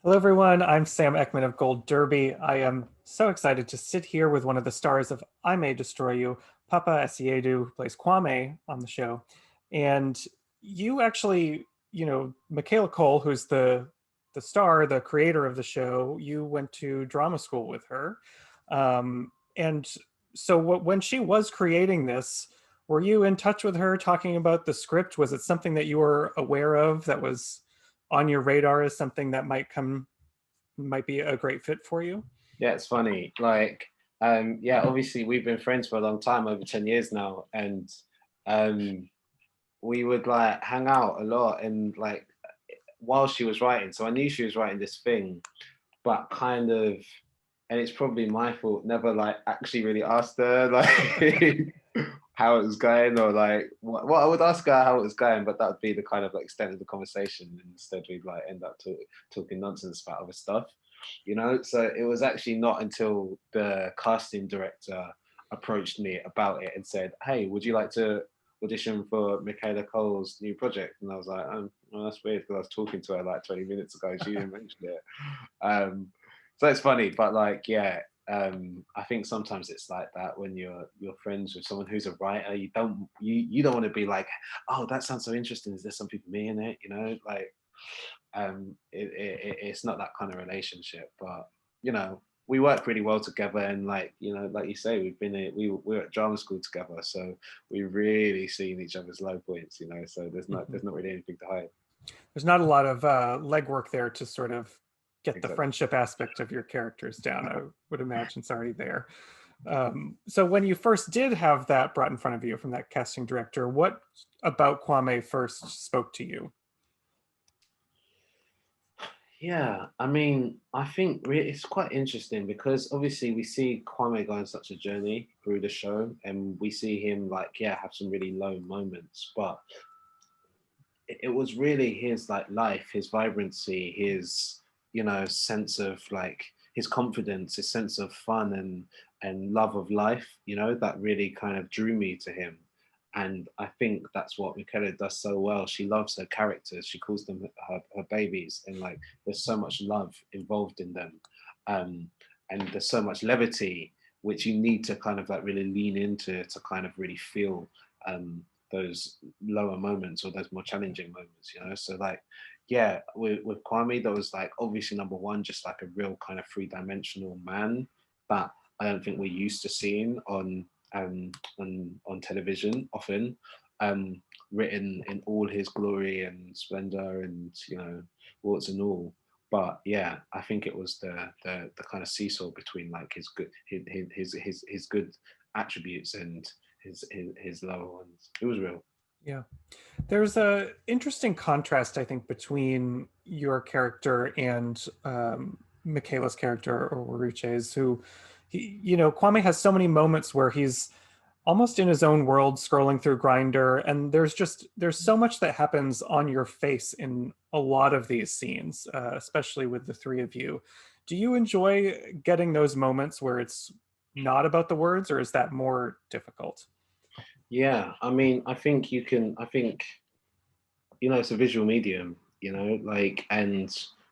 Hello, everyone. I'm Sam Eckmann of Gold Derby. I am so excited to sit here with one of the stars of I May Destroy You, Paapa Essiedu, who plays Kwame on the show. And you actually, Michaela Coel, who's the star, the creator of the show, you went to drama school with her. And so when she was creating this, were you in touch with her talking about the script? Was it something that you were aware of that was on your radar as something that might be a great fit for you? Yeah, it's funny. Yeah, obviously we've been friends for a long time, over 10 years now, and um, we would like hang out a lot and like while she was writing. So I knew she was writing this thing, but kind of, and it's probably my fault, never like actually really asked her like how it was going or like what I would ask her how it was going, but that would be the kind of like extent of the conversation. And instead, we'd like end up talking nonsense about other stuff, you know. So it was actually not until the casting director approached me about it and said, "Hey, would you like to audition for Michaela Coel's new project?" And I was like, well, that's weird because I was talking to her like 20 minutes ago. She didn't mention it. So it's funny, but like, yeah, I think sometimes it's like that when you're friends with someone who's a writer. You don't want to be like, oh, that sounds so interesting. Is there something for me in it? You know, like it's not that kind of relationship. But you know, we work really well together, and like you know, like you say, we're at drama school together, so we really seen each other's low points. You know, so Mhm. there's not really anything to hide. There's not a lot of legwork there to sort of get the Exactly. friendship aspect of your characters down. I would imagine it's already there. So when you first did have that brought in front of you from that casting director, what about Kwame first spoke to you? Yeah, I mean, I think it's quite interesting because obviously we see Kwame go on such a journey through the show, and we see him like, yeah, have some really low moments, but it was really his like life, his vibrancy, his sense of like his confidence, his sense of fun and love of life, you know, that really kind of drew me to him. And I think that's what Michaela does so well. She loves her characters. She calls them her babies, and like there's so much love involved in them, um, and there's so much levity which you need to kind of like really lean into to kind of really feel um, those lower moments or those more challenging moments, you know. So like, yeah, with Kwame, that was like obviously number one, just like a real kind of three-dimensional man that I don't think we're used to seeing on television often. Um, Written in all his glory and splendor and warts and all. But yeah, I think it was the kind of seesaw between like his good his good attributes and his lower ones. It was real. Yeah. There's a interesting contrast, I think, between your character and Michaela's character, or Uruche's, who, Kwame has so many moments where he's almost in his own world scrolling through Grinder, and there's so much that happens on your face in a lot of these scenes, especially with the three of you. Do you enjoy getting those moments where it's not about the words, or is that more difficult? Yeah, I mean, I think you can. I think it's a visual medium, like, and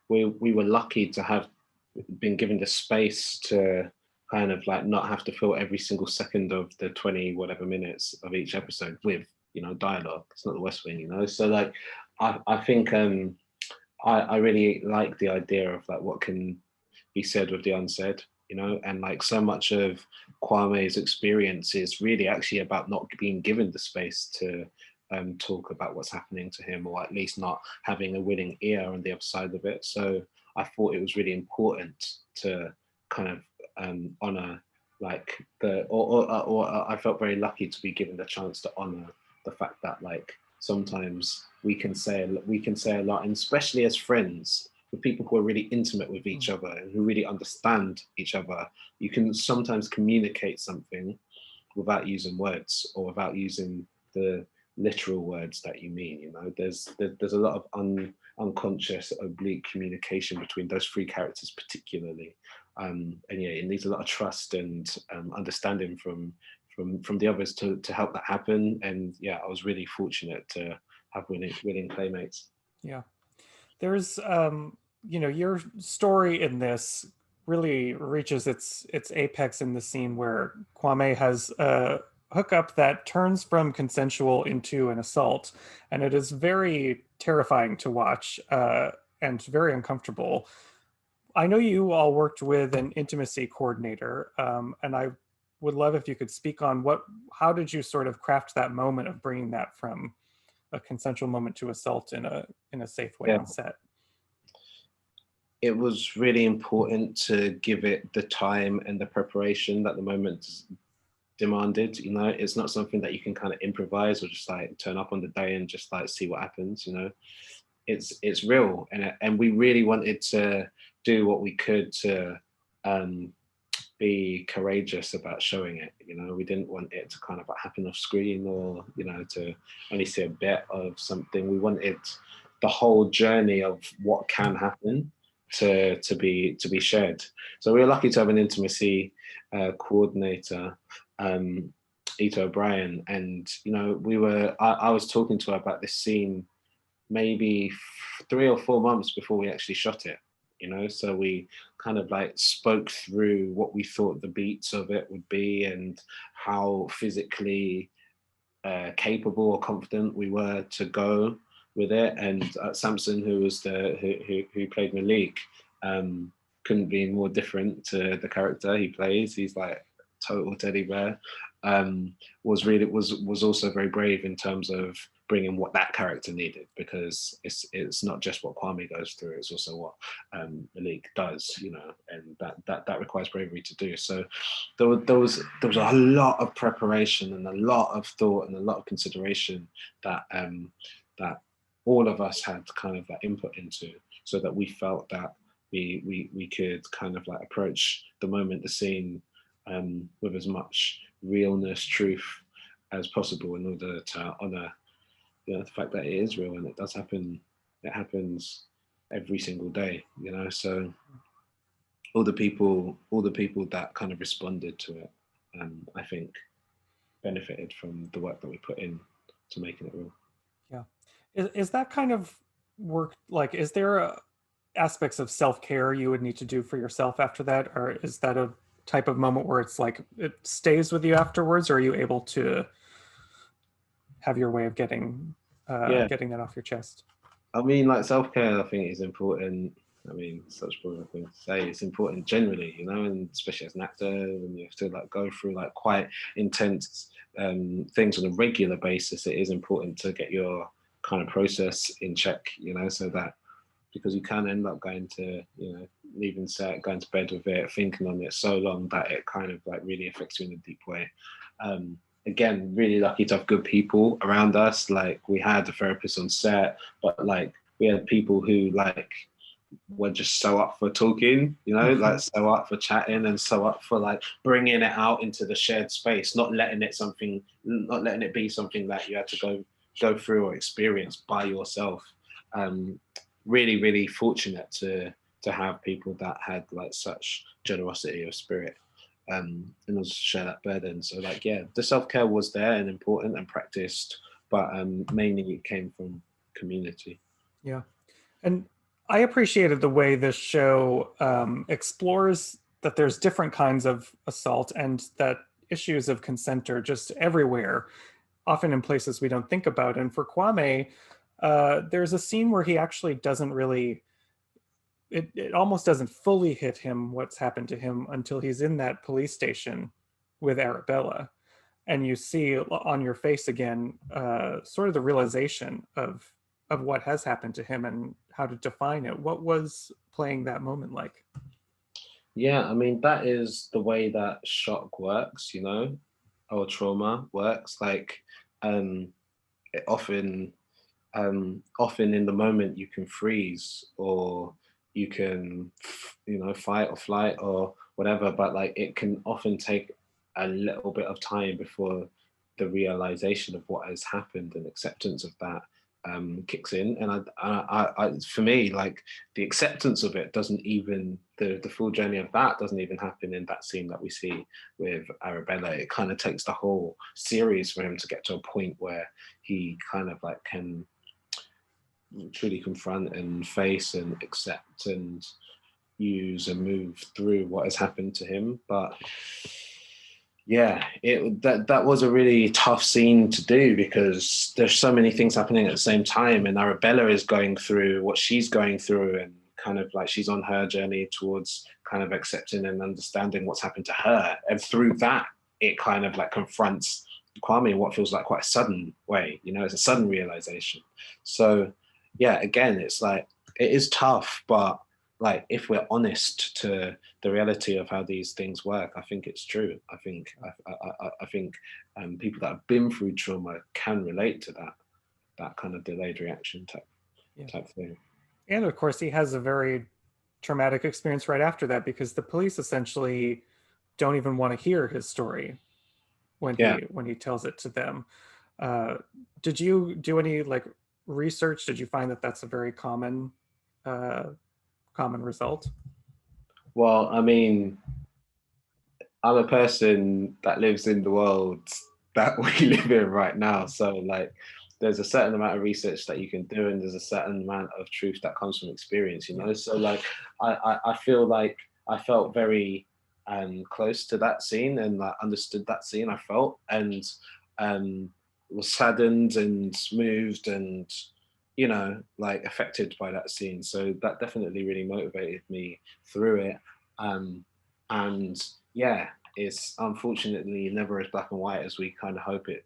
we were lucky to have been given the space to kind of like not have to fill every single second of the 20 whatever minutes of each episode with dialogue. It's not the West Wing, so like I think I really like the idea of like what can be said with the unsaid, and like so much of Kwame's experience is really actually about not being given the space to talk about what's happening to him, or at least not having a willing ear on the other side of it. So I thought it was really important to kind of honor like or I felt very lucky to be given the chance to honor the fact that like sometimes we can say a lot, and especially as friends with people who are really intimate with each other and who really understand each other, you can sometimes communicate something without using words or without using the literal words that you mean. There's a lot of unconscious oblique communication between those three characters particularly, and yeah, it needs a lot of trust and understanding from the others to help that happen. And yeah, I was really fortunate to have willing playmates. Yeah. There's your story in this really reaches its apex in the scene where Kwame has a hookup that turns from consensual into an assault, and it is very terrifying to watch and very uncomfortable. I know you all worked with an intimacy coordinator, and I would love if you could speak on how did you sort of craft that moment of bringing that from a consensual moment to assault in a safe way Yeah, on set. it was really important to give it the time and the preparation that the moment demanded. It's not something that you can kind of improvise or just like turn up on the day and just like see what happens. It's real, and we really wanted to do what we could to be courageous about showing it. We didn't want it to kind of happen off screen, or to only see a bit of something. We wanted the whole journey of what can happen to be shared. So we were lucky to have an intimacy coordinator, Ito O'Brien, and I was talking to her about this scene maybe 3 or 4 months before we actually shot it. So we kind of like spoke through what we thought the beats of it would be and how physically capable or confident we were to go with it. And Samson, who played Malik, couldn't be more different to the character he plays. He's like total teddy bear. Was also very brave in terms of bringing what that character needed, because it's not just what Kwame goes through, it's also what Malik does, and that requires bravery to do. So there was a lot of preparation and a lot of thought and a lot of consideration that that all of us had kind of that input into, so that we felt that we could kind of like approach the moment, the scene, with as much realness, truth as possible, in order to honor the fact that it is real and it does happen. It happens every single day, So all the people that kind of responded to it, I think, benefited from the work that we put in to making it real. Yeah. Is that kind of work, like, is there aspects of self-care you would need to do for yourself after that? Or is that a type of moment where it's like, it stays with you afterwards? Or are you able to have your way of getting Yeah, that off your chest? I mean, like self-care, I think is important. I mean, such a thing to say. It's important generally, and especially as an actor, when you have to like go through like quite intense things on a regular basis, it is important to get your kind of process in check, so that, because you can end up going to, leaving set, going to bed with it, thinking on it so long that it kind of like really affects you in a deep way. Again, really lucky to have good people around us. Like, we had a therapist on set, but like we had people who like were just so up for talking, like so up for chatting and so up for like bringing it out into the shared space, not letting it be something that you had to go through or experience by yourself. Really, really fortunate to have people that had like such generosity of spirit, and also share that burden. So like, yeah, the self-care was there and important and practiced, but mainly it came from community. Yeah. And I appreciated the way this show explores that there's different kinds of assault, and that issues of consent are just everywhere, often in places we don't think about. And for Kwame, there's a scene where he actually doesn't really, it almost doesn't fully hit him what's happened to him until he's in that police station with Arabella. And you see on your face again, sort of the realization of what has happened to him and how to define it. What was playing that moment like? Yeah, I mean, that is the way that shock works, or trauma works. Like, it often in the moment you can freeze, or you can, fight or flight or whatever, but like it can often take a little bit of time before the realization of what has happened and acceptance of that kicks in. And for me, like, the acceptance of it doesn't even, the full journey of that doesn't even happen in that scene that we see with Arabella. It kind of takes the whole series for him to get to a point where he kind of like can truly confront and face and accept and use and move through what has happened to him. But yeah, that was a really tough scene to do because there's so many things happening at the same time, and Arabella is going through what she's going through, and kind of like she's on her journey towards kind of accepting and understanding what's happened to her, and through that, it kind of like confronts Kwame in what feels like quite a sudden way. You know, it's a sudden realization. So yeah, again, it's like it is tough, but like if we're honest to the reality of how these things work, I think it's true. I think I think people that have been through trauma can relate to that kind of delayed reaction type thing. And of course, he has a very traumatic experience right after that because the police essentially don't even want to hear his story when he tells it to them. Did you do any like research? Did you find that that's a very common result? Well, I mean, I'm a person that lives in the world that we live in right now. So like there's a certain amount of research that you can do and there's a certain amount of truth that comes from experience, you know? So like I feel like I felt very close to that scene and like understood that scene. I felt and was saddened and moved and you know like affected by that scene. So that definitely really motivated me through it. And yeah, it's unfortunately never as black and white as we kind of hope it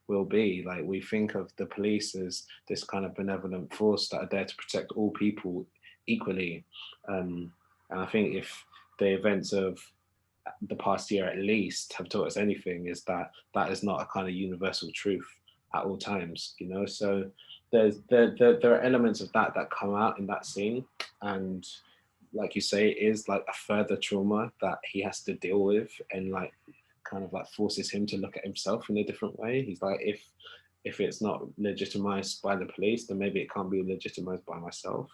will be. Like we think of the police as this kind of benevolent force that are there to protect all people equally. And I think if the events of the past year at least have taught us anything, is that that is not a kind of universal truth at all times, you know? So there are elements of that come out in that scene. And like you say, it is like a further trauma that he has to deal with and like kind of like forces him to look at himself in a different way. He's like, if it's not legitimized by the police, then maybe it can't be legitimized by myself.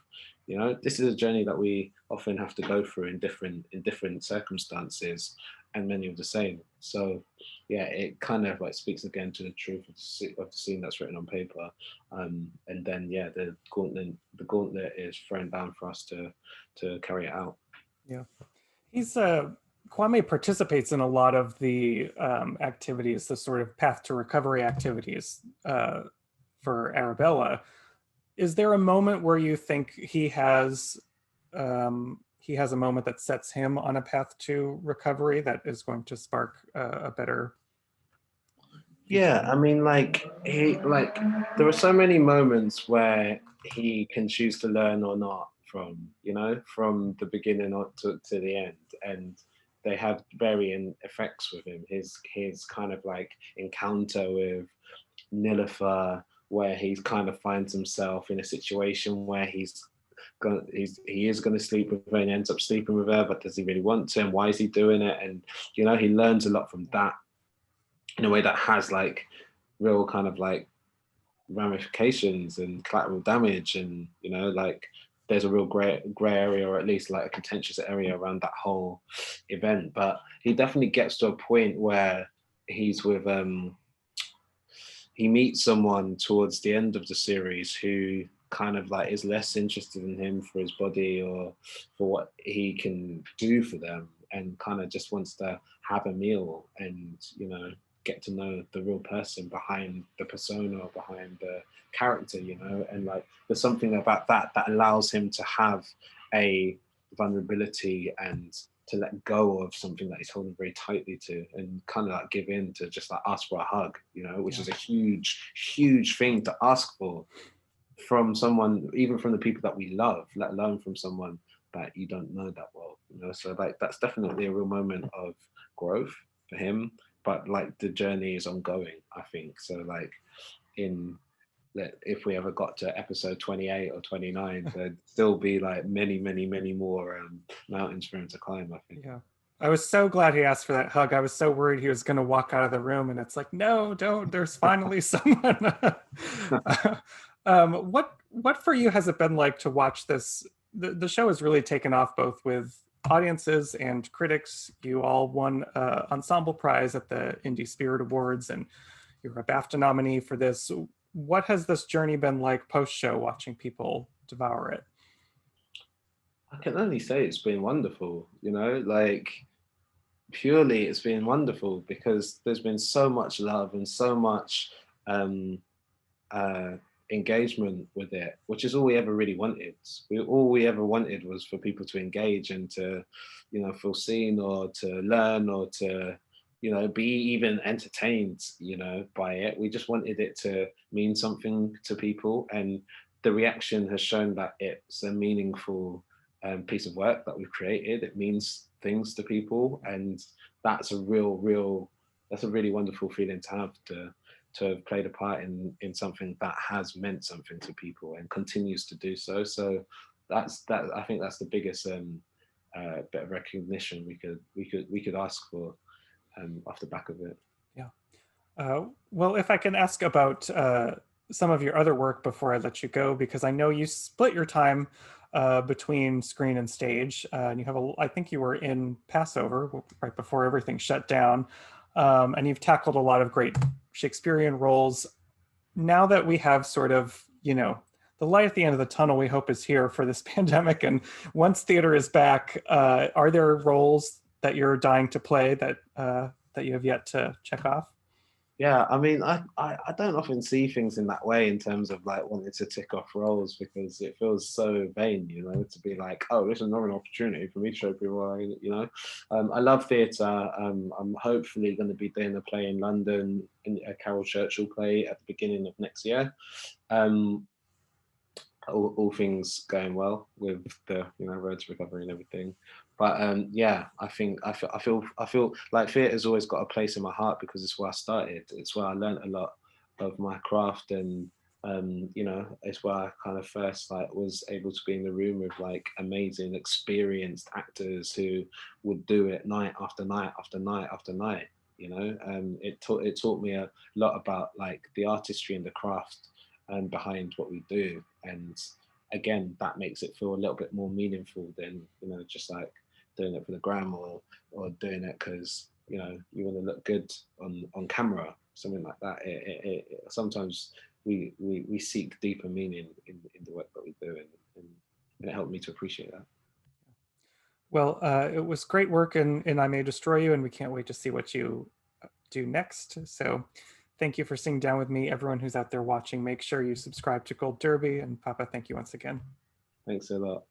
You know, this is a journey that we often have to go through in different circumstances, and many of the same. So yeah, it kind of like speaks again to the truth of the scene that's written on paper. And then yeah, the gauntlet is thrown down for us to carry it out. Yeah, he's Kwame participates in a lot of the activities, the sort of path to recovery activities for Arabella. Is there a moment where you think he has a moment that sets him on a path to recovery that is going to spark a better Yeah, I mean, there are so many moments where he can choose to learn or not from, you know, from the beginning on to the end, and they have varying effects with him. His kind of like encounter with Nilofer, where he kind of finds himself in a situation where he is going to sleep with her and ends up sleeping with her, but does he really want to? And why is he doing it? And you know, he learns a lot from that in a way that has like real kind of like ramifications and collateral damage, and you know, like there's a real gray area, or at least like a contentious area around that whole event. But he definitely gets to a point where he's with he meets someone towards the end of the series who kind of like is less interested in him for his body or for what he can do for them, and kind of just wants to have a meal and, you know, get to know the real person behind the persona, behind the character, you know. And like there's something about that allows him to have a vulnerability and to let go of something that he's holding very tightly to, and kind of like give in to just like ask for a hug, you know, which is a huge thing to ask for from someone, even from the people that we love, let alone from someone that you don't know that well, you know. So like that's definitely a real moment of growth for him, but like the journey is ongoing, I think. So like if we ever got to episode 28 or 29, there'd still be like many more mountains for him to climb, I think. Yeah, I was so glad he asked for that hug. I was so worried he was going to walk out of the room, and it's like, no, don't. There's finally someone. What for you has it been like to watch this? The show has really taken off both with audiences and critics. You all won an ensemble prize at the Indie Spirit Awards, and you're a BAFTA nominee for this. what has this journey been like post-show, watching people devour it? I can only say it's been wonderful, you know, like purely it's been wonderful because there's been so much love and so much um, uh, engagement with it, which is all we ever really wanted. All we ever wanted was for people to engage and to, you know, feel seen or to learn or to, you know, be even entertained, you know, by it. We just wanted it to mean something to people, and the reaction has shown that it's a meaningful piece of work that we've created. It means things to people, and that's a that's a really wonderful feeling to have played a part in something that has meant something to people and continues to do so. So that I think that's the biggest bit of recognition we could ask for off the back of it. Yeah. Well, if I can ask about some of your other work before I let you go, because I know you split your time between screen and stage, and you have I think you were in Passover right before everything shut down, and you've tackled a lot of great Shakespearean roles. Now that we have sort of, the light at the end of the tunnel, we hope is here for this pandemic, and once theater is back, are there roles that you're dying to play that you have yet to check off? Yeah, I mean, I don't often see things in that way in terms of like wanting to tick off roles because it feels so vain, you know, to be like, oh, this is another opportunity for me to show people, you know. I love theatre. I'm hopefully going to be doing a play in London, in a Carol Churchill play at the beginning of next year. Um, all things going well with the road to recovery and everything. But yeah, I feel like theatre's always got a place in my heart because it's where I started. It's where I learned a lot of my craft, and it's where I kind of first like was able to be in the room with like amazing, experienced actors who would do it night after night after night after night. It taught me a lot about like the artistry and the craft behind what we do. And again, that makes it feel a little bit more meaningful than just like doing it for the gram or doing it because you want to look good on camera, something like that. Sometimes we seek deeper meaning in the work that we do, and it helped me to appreciate that. Well, it was great work in I May Destroy You, and we can't wait to see what you do next. So thank you for sitting down with me. Everyone who's out there watching, make sure you subscribe to Gold Derby. And Paapa, thank you once again. Thanks a lot.